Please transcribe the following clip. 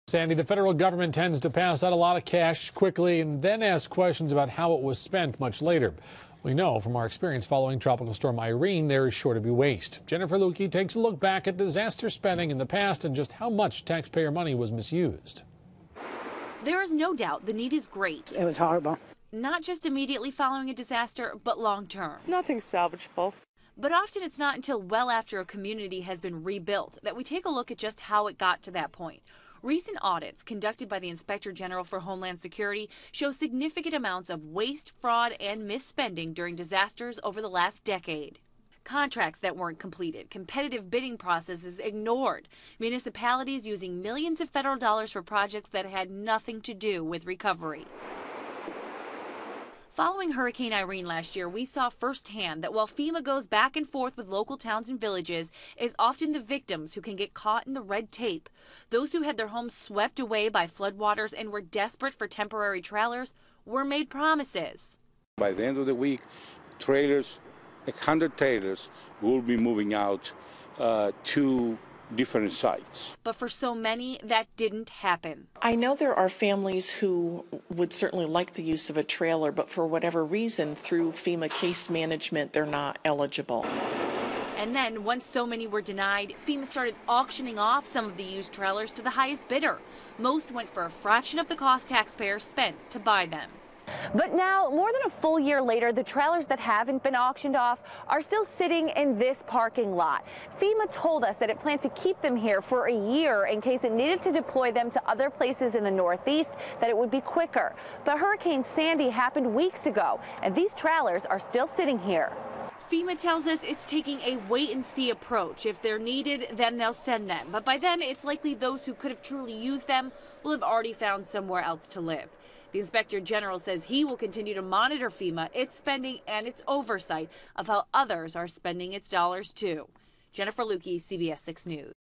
Sandy, the federal government tends to pass out a lot of cash quickly and then ask questions about how it was spent much later. We know from our experience following Tropical Storm Irene, there is sure to be waste. Jennifer Lukey takes a look back at disaster spending in the past and just how much taxpayer money was misused. There is no doubt the need is great. It was horrible. Not just immediately following a disaster, but long term. Nothing salvageable. But often it's not until well after a community has been rebuilt that we take a look at just how it got to that point. Recent audits conducted by the Inspector General for Homeland Security show significant amounts of waste, fraud, and misspending during disasters over the last decade. Contracts that weren't completed, competitive bidding processes ignored, municipalities using millions of federal dollars for projects that had nothing to do with recovery. Following Hurricane Irene last year, we saw firsthand that while FEMA goes back and forth with local towns and villages, it's often the victims who can get caught in the red tape. Those who had their homes swept away by floodwaters and were desperate for temporary trailers were made promises. By the end of the week, 100 trailers will be moving out to different sites. But for so many, that didn't happen. I know there are families who would certainly like the use of a trailer, but for whatever reason, through FEMA case management, they're not eligible. And then, once so many were denied, FEMA started auctioning off some of the used trailers to the highest bidder. Most went for a fraction of the cost taxpayers spent to buy them. But now, more than a full year later, the trailers that haven't been auctioned off are still sitting in this parking lot. FEMA told us that it planned to keep them here for a year in case it needed to deploy them to other places in the Northeast, that it would be quicker. But Hurricane Sandy happened weeks ago, and these trailers are still sitting here. FEMA tells us it's taking a wait-and-see approach. If they're needed, then they'll send them. But by then, it's likely those who could have truly used them will have already found somewhere else to live. The Inspector General says he will continue to monitor FEMA, its spending, and its oversight of how others are spending its dollars, too. Jennifer Lukey, CBS 6 News.